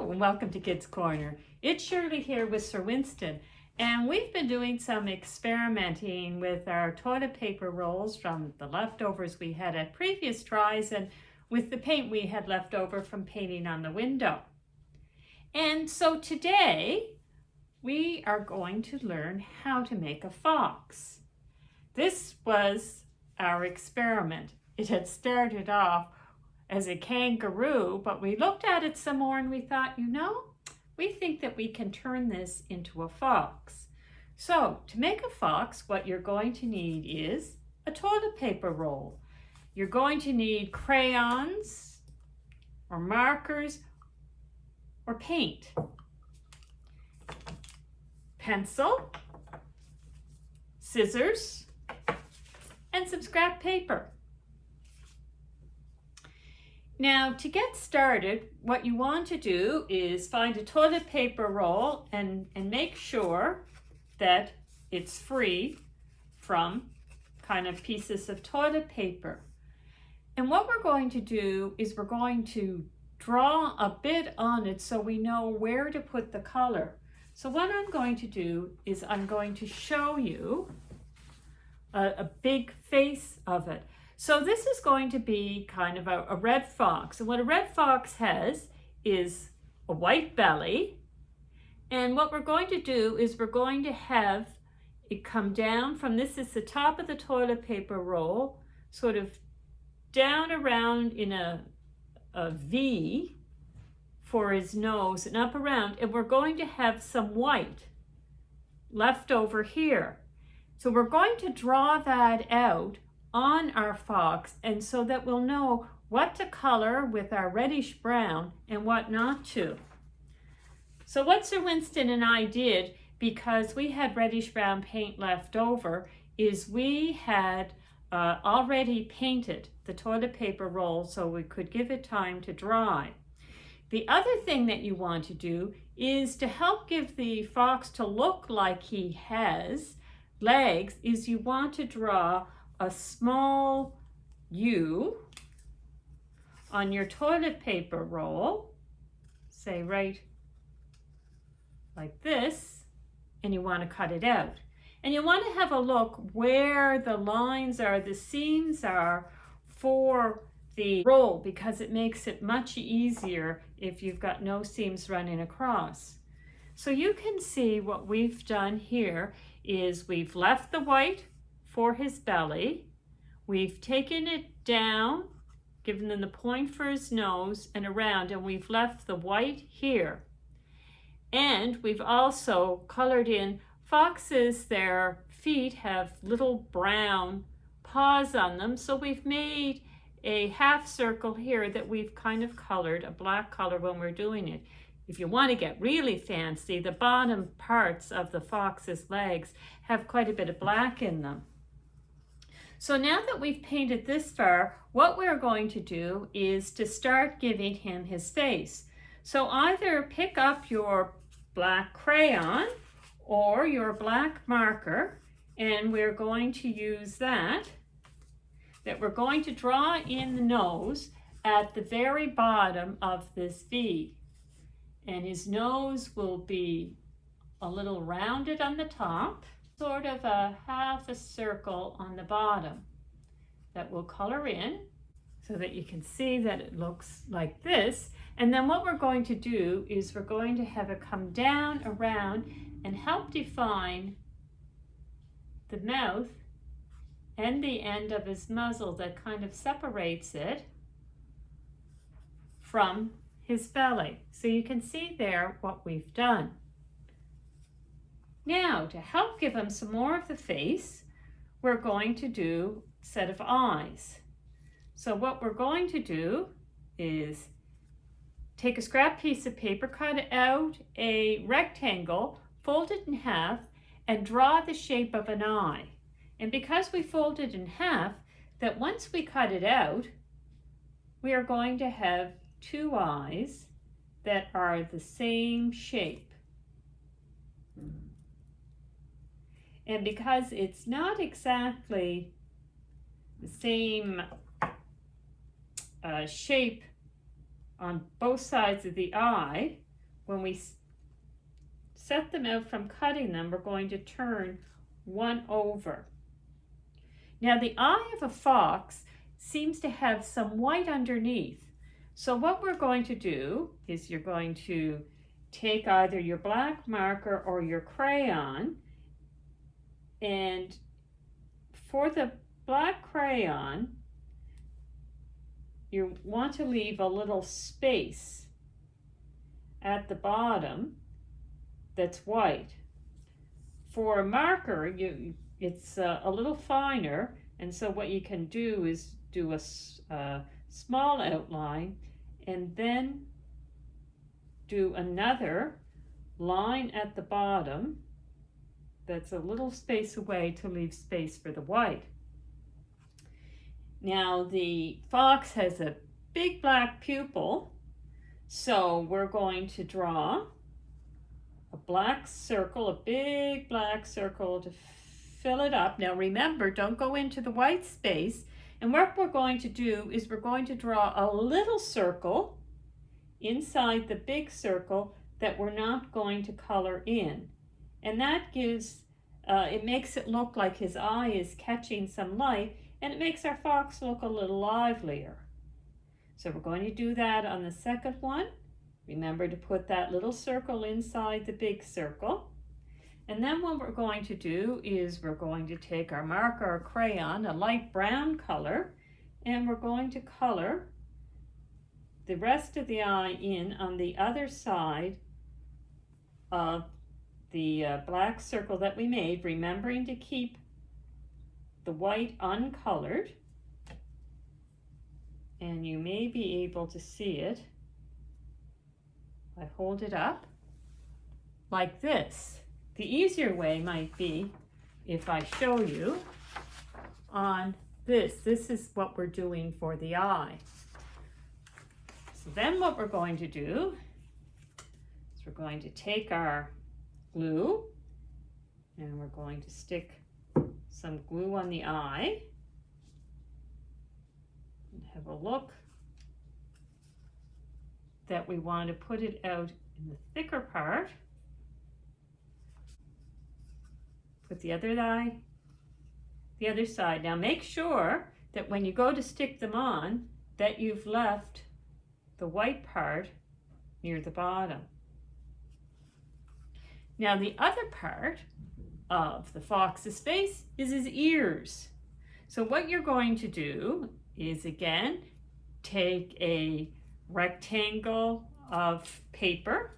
Hello and welcome to Kids Corner. It's Shirley here with Sir Winston, and we've been doing some experimenting with our toilet paper rolls from the leftovers we had at previous tries and with the paint we had left over from painting on the window. And so today we are going to learn how to make a fox. This was our experiment. It had started off as a kangaroo, but we looked at it some more and we thought, we think that we can turn this into a fox. So to make a fox, what you're going to need is a toilet paper roll. You're going to need crayons or markers or paint, pencil, scissors, and some scrap paper. Now, to get started, what you want to do is find a toilet paper roll and make sure that it's free from kind of pieces of toilet paper. And what we're going to do is we're going to draw a bit on it so we know where to put the color. So what I'm going to do is I'm going to show you a big face of it. So this is going to be kind of a red fox. And what a red fox has is a white belly. And what we're going to do is we're going to have it come down from, this is the top of the toilet paper roll, sort of down around in a V for his nose and up around. And we're going to have some white left over here. So we're going to draw that out on our fox, and so that we'll know what to color with our reddish brown and what not to. So what Sir Winston and I did, because we had reddish brown paint left over, is we had already painted the toilet paper roll so we could give it time to dry. The other thing that you want to do is to help give the fox to look like he has legs, is you want to draw a small U on your toilet paper roll, say right like this, and you want to cut it out. And you want to have a look where the lines are, the seams are for the roll, because it makes it much easier if you've got no seams running across. So you can see what we've done here is we've left the white for his belly, we've taken it down, given them the point for his nose and around, and we've left the white here. And we've also colored in foxes, their feet have little brown paws on them, so we've made a half circle here that we've kind of colored a black color when we're doing it. If you want to get really fancy, the bottom parts of the fox's legs have quite a bit of black in them. So now that we've painted this far, what we're going to do is to start giving him his face. So either pick up your black crayon or your black marker, and we're going to use that we're going to draw in the nose at the very bottom of this V. And his nose will be a little rounded on the top, sort of a half a circle on the bottom that we'll color in so that you can see that it looks like this. And then what we're going to do is we're going to have it come down around and help define the mouth and the end of his muzzle that kind of separates it from his belly. So you can see there what we've done. Now, to help give him some more of the face, we're going to do a set of eyes. So what we're going to do is take a scrap piece of paper, cut out a rectangle, fold it in half, and draw the shape of an eye. And because we fold it in half, that once we cut it out, we are going to have two eyes that are the same shape. And because it's not exactly the same shape on both sides of the eye, when we set them out from cutting them, we're going to turn one over. Now the eye of a fox seems to have some white underneath. So what we're going to do is you're going to take either your black marker or your crayon, and for the black crayon, you want to leave a little space at the bottom that's white. For a marker, it's a little finer, and so what you can do is do a small outline and then do another line at the bottom that's a little space away to leave space for the white. Now the fox has a big black pupil, so we're going to draw a black circle, a big black circle to fill it up. Now remember, don't go into the white space. And what we're going to do is we're going to draw a little circle inside the big circle that we're not going to color in. And that gives, it makes it look like his eye is catching some light, and it makes our fox look a little livelier. So we're going to do that on the second one. Remember to put that little circle inside the big circle. And then what we're going to do is we're going to take our marker or crayon, a light brown color, and we're going to color the rest of the eye in on the other side of the black circle that we made, remembering to keep the white uncolored. And you may be able to see it. I hold it up like this. The easier way might be if I show you on this. This is what we're doing for the eye. So then what we're going to do is we're going to take our glue and we're going to stick some glue on the eye and have a look that we want to put it out in the thicker part. Put the other eye, the other side. Now make sure that when you go to stick them on, that you've left the white part near the bottom. Now the other part of the fox's face is his ears. So what you're going to do is, again, take a rectangle of paper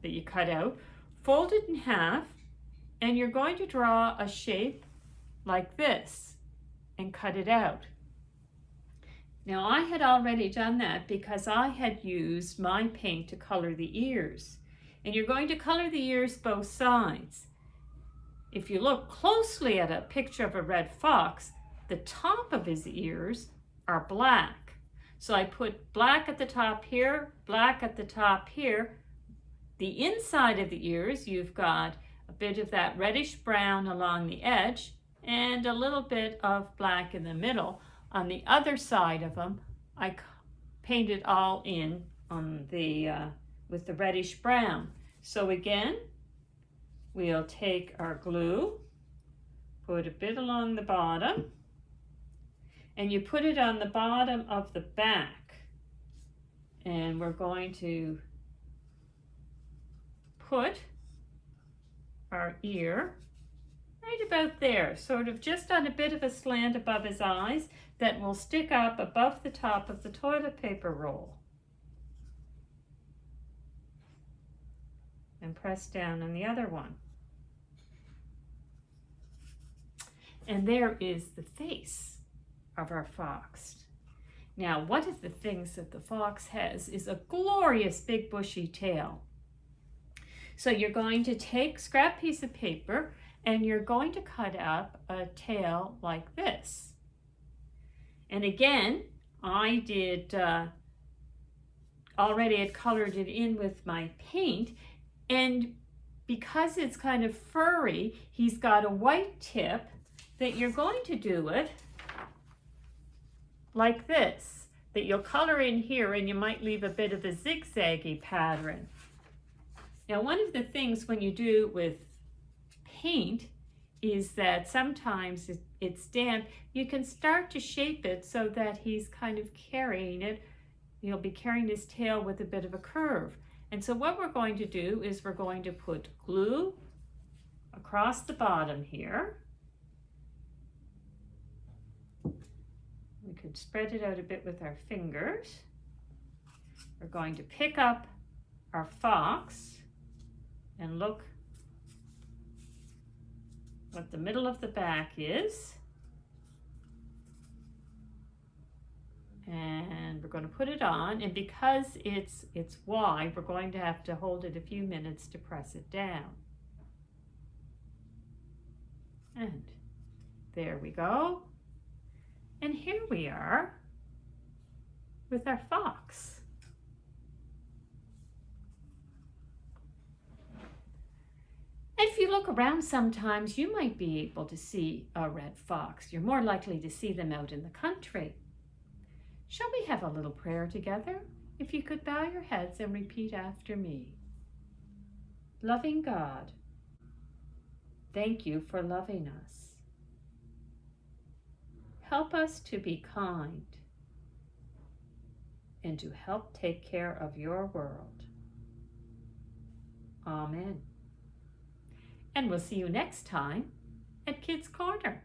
that you cut out, fold it in half, and you're going to draw a shape like this and cut it out. Now I had already done that because I had used my paint to color the ears. And you're going to color the ears both sides. If you look closely at a picture of a red fox, the top of his ears are black. So I put black at the top here, black at the top here. The inside of the ears, you've got a bit of that reddish brown along the edge and a little bit of black in the middle. On the other side of them, I painted all in on the with the reddish brown. So again, we'll take our glue, put a bit along the bottom, and you put it on the bottom of the back. And we're going to put our ear right about there, sort of just on a bit of a slant above his eyes that will stick up above the top of the toilet paper roll. And press down on the other one. And there is the face of our fox. Now, one of the things that the fox has is a glorious big bushy tail. So you're going to take a scrap piece of paper and you're going to cut up a tail like this. And again, I did already had colored it in with my paint, and because it's kind of furry, he's got a white tip that you're going to do it like this, that you'll color in here, and you might leave a bit of a zigzaggy pattern. Now, one of the things when you do with paint is that sometimes it's damp. You can start to shape it so that he's kind of carrying it. He'll be carrying his tail with a bit of a curve. And so what we're going to do is we're going to put glue across the bottom here. We could spread it out a bit with our fingers. We're going to pick up our fox and look what the middle of the back is. And we're going to put it on, and because it's wide, we're going to have to hold it a few minutes to press it down. And there we go. And here we are with our fox. If you look around sometimes, you might be able to see a red fox. You're more likely to see them out in the country. Shall we have a little prayer together? If you could bow your heads and repeat after me. Loving God, thank you for loving us. Help us to be kind and to help take care of your world. Amen. And we'll see you next time at Kids Corner.